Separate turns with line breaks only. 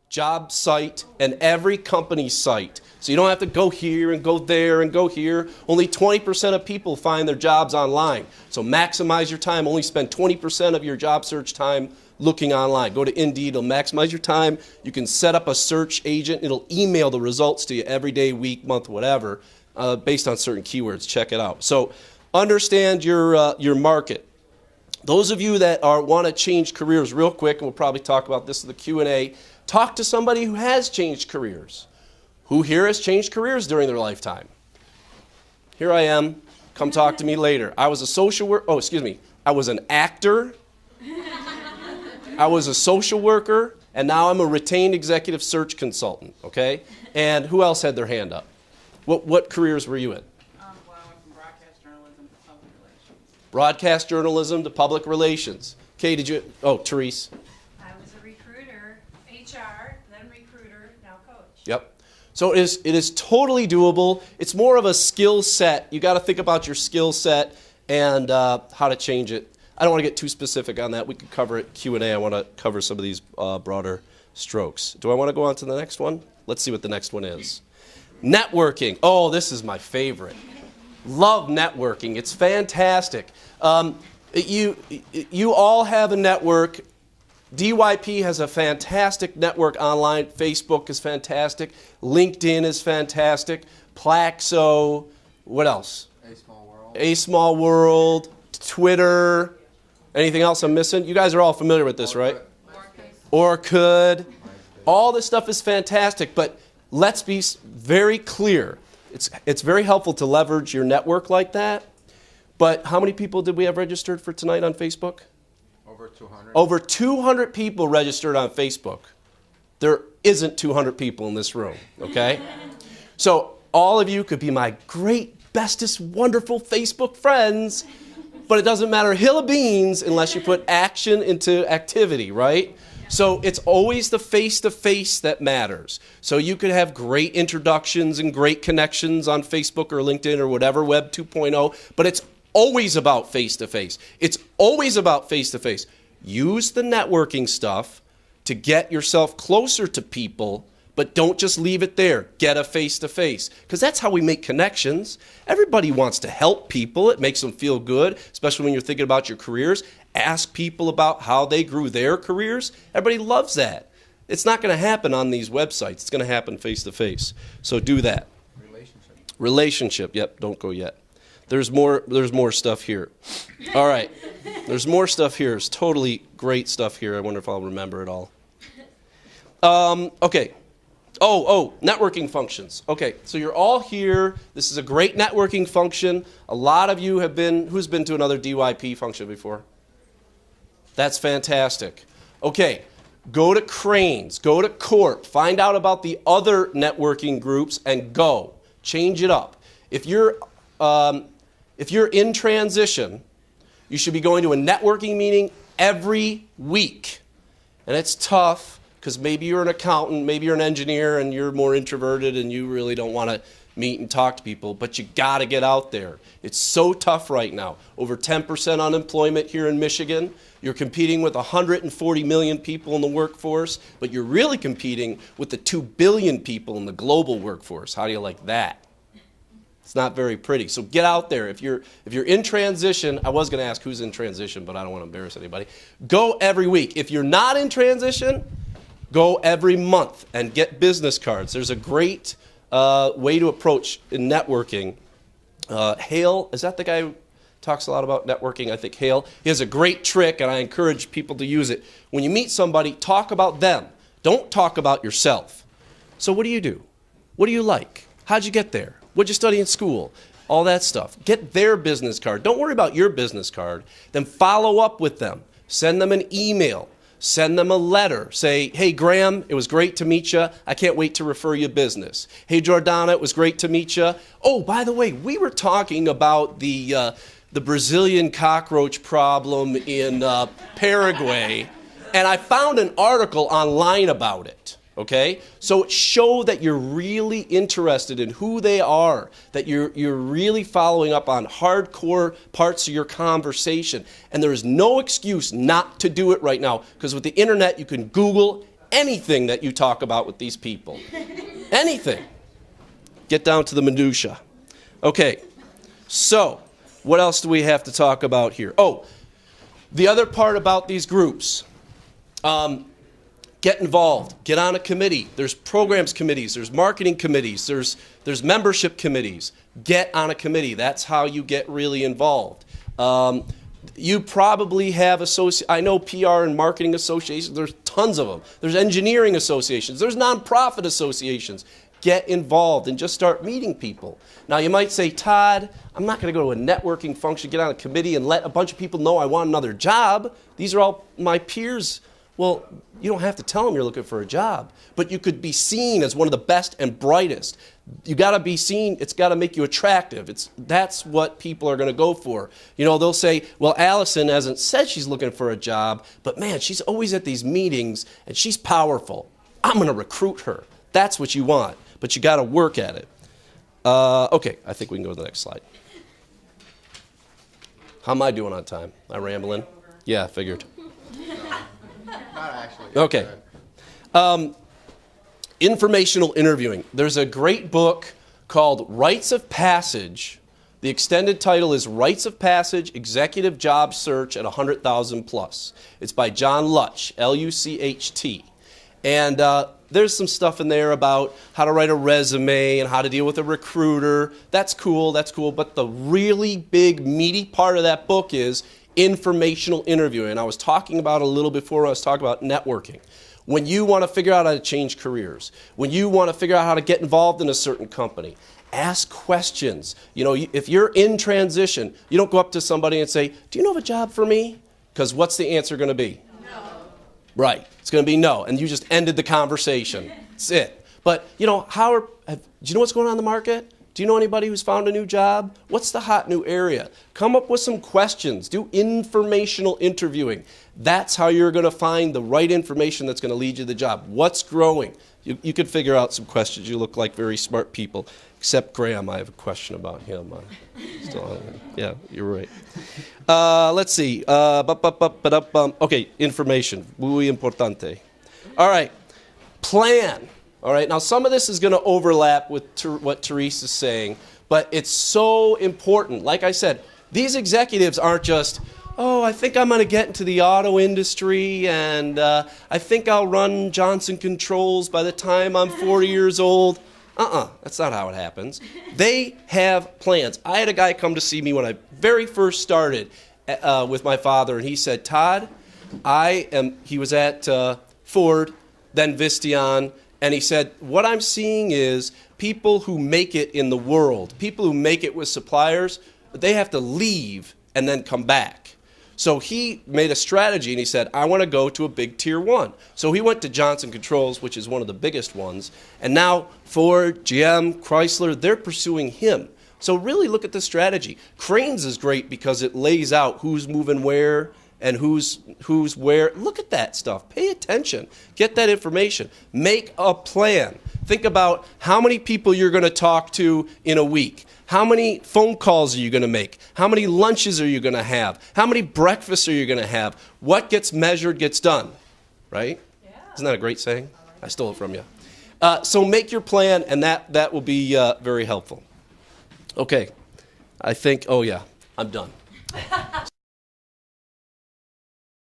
job site and every company site. So you don't have to go here and go there and go here. Only 20% of people find their jobs online. So maximize your time. Only spend 20% of your job search time looking online. Go to Indeed. It'll maximize your time. You can set up a search agent. It'll email the results to you every day, week, month, whatever, based on certain keywords. Check it out. So understand your market. Those of you that want to change careers real quick, and we'll probably talk about this in the Q&A, talk to somebody who has changed careers. Who here has changed careers during their lifetime? Here I am. Come talk to me later. I was a social worker. Oh, excuse me. I was an actor. I was a social worker, and now I'm a retained executive search consultant, okay? And who else had their hand up? What careers were you in?
Well, I went from broadcast journalism to public relations.
Broadcast journalism to public relations. Okay, did you? Oh, Therese.
I was a recruiter, HR, then recruiter, now coach.
Yep. So it is totally doable. It's more of a skill set. You got to think about your skill set and how to change it. I don't want to get too specific on that. We could cover it Q&A. I want to cover some of these broader strokes. Do I want to go on to the next one? Let's see what the next one is. Networking. Oh, this is my favorite. Love networking. It's fantastic. You all have a network. DYP has a fantastic network online. Facebook is fantastic. LinkedIn is fantastic. Plaxo. What else?
A Small World.
A Small World. Twitter. Anything else I'm missing? You guys are all familiar with this, right? Orkut. All this stuff is fantastic, but let's be very clear. It's very helpful to leverage your network like that. But how many people did we have registered for tonight on Facebook?
Over 200.
Over 200 people registered on Facebook. There isn't 200 people in this room, okay? So all of you could be my great, bestest, wonderful Facebook friends, but it doesn't matter a hill of beans unless you put action into activity, right? So it's always the face-to-face that matters. So you could have great introductions and great connections on Facebook or LinkedIn or whatever, Web 2.0, but it's always about face-to-face. It's always about face-to-face. Use the networking stuff to get yourself closer to people, but don't just leave it there. Get a face-to-face, because that's how we make connections. Everybody wants to help people. It makes them feel good, especially when you're thinking about your careers. Ask people about how they grew their careers. Everybody loves that. It's not going to happen on these websites. It's going to happen face-to-face. So do that. Relationship. Yep, don't go yet. There's more stuff here. All right. There's more stuff here. It's totally great stuff here. I wonder if I'll remember it all. Okay. Networking functions. Okay, so you're all here. This is a great networking function. A lot of you have been, who's been to another DYP function before? That's fantastic. Okay, go to Cranes, go to Corp, find out about the other networking groups and go. Change it up. If you're in transition, you should be going to a networking meeting every week. And it's tough because maybe you're an accountant, maybe you're an engineer, and you're more introverted and you really don't want to meet and talk to people, but you got to get out there. It's so tough right now. Over 10% unemployment here in Michigan. You're competing with 140 million people in the workforce, but you're really competing with the 2 billion people in the global workforce. How do you like that? It's not very pretty. So get out there. If you're in transition, I was going to ask who's in transition, but I don't want to embarrass anybody. Go every week. If you're not in transition, go every month and get business cards. There's a great way to approach in networking. Hale, is that the guy who talks a lot about networking? I think Hale. He has a great trick, and I encourage people to use it. When you meet somebody, talk about them. Don't talk about yourself. So what do you do? What do you like? How'd you get there? What'd you study in school? All that stuff. Get their business card. Don't worry about your business card. Then follow up with them. Send them an email. Send them a letter. Say, hey, Graham, it was great to meet you. I can't wait to refer you business. Hey, Jordana, it was great to meet you. Oh, by the way, we were talking about the Brazilian cockroach problem in Paraguay, and I found an article online about it. Okay? So show that you're really interested in who they are, that you're really following up on hardcore parts of your conversation. And there is no excuse not to do it right now, because with the internet you can Google anything that you talk about with these people. Anything. Get down to the minutia. Okay, so what else do we have to talk about here? Oh, the other part about these groups. Get involved. Get on a committee. There's programs committees. There's marketing committees. There's membership committees. Get on a committee. That's how you get really involved. You probably have I know PR and marketing associations. There's tons of them. There's engineering associations. There's nonprofit associations. Get involved and just start meeting people. Now you might say, Todd, I'm not going to go to a networking function, get on a committee, and let a bunch of people know I want another job. These are all my peers. Well, you don't have to tell them you're looking for a job, but you could be seen as one of the best and brightest. You got to be seen. It's got to make you attractive. That's what people are going to go for. You know, they'll say, well, Allison hasn't said she's looking for a job, but man, she's always at these meetings and she's powerful. I'm going to recruit her. That's what you want, but you got to work at it. Okay, I think we can go to the next slide. How am I doing on time? Am I rambling? Yeah, I figured.
Not actually.
Okay. Informational interviewing. There's a great book called Rites of Passage. The extended title is Rites of Passage, Executive Job Search at 100,000 Plus. It's by John Lucht, L-U-C-H-T. And there's some stuff in there about how to write a resume and how to deal with a recruiter. That's cool, but the really big, meaty part of that book is informational interviewing. And I was talking about it a little before. I was talking about networking. When you want to figure out how to change careers, when you want to figure out how to get involved in a certain company, ask questions. You know, if you're in transition, you don't go up to somebody and say, do you know of a job for me? Because what's the answer going to be? No. Right. It's going to be no. And you just ended the conversation. That's it. But, you know, do you know what's going on in the market? Do you know anybody who's found a new job? What's the hot new area? Come up with some questions. Do informational interviewing. That's how you're going to find the right information that's going to lead you to the job. What's growing? You could figure out some questions. You look like very smart people, except Graham. I have a question about him. Yeah, you're right. Let's see. Okay, information. Muy importante. All right, plan. All right, now some of this is going to overlap with what Therese is saying, but it's so important. Like I said, these executives aren't just, oh, I think I'm going to get into the auto industry and I think I'll run Johnson Controls by the time I'm 40 years old. That's not how it happens. They have plans. I had a guy come to see me when I very first started with my father, and he said, Todd, he was at Ford, then Visteon, and he said, what I'm seeing is people who make it in the world, people who make it with suppliers, they have to leave and then come back. So he made a strategy and he said, I want to go to a big tier one. So he went to Johnson Controls, which is one of the biggest ones. And now Ford, GM, Chrysler, they're pursuing him. So really look at the strategy. Cranes is great because it lays out who's moving where and who's where. Look at that stuff. Pay attention. Get that information. Make a plan. Think about how many people you're going to talk to in a week. How many phone calls are you going to make? How many lunches are you going to have? How many breakfasts are you going to have? What gets measured gets done, right? Yeah. Isn't that a great saying? I stole it from you. So make your plan, and that will be very helpful. Okay. I think, oh yeah, I'm done.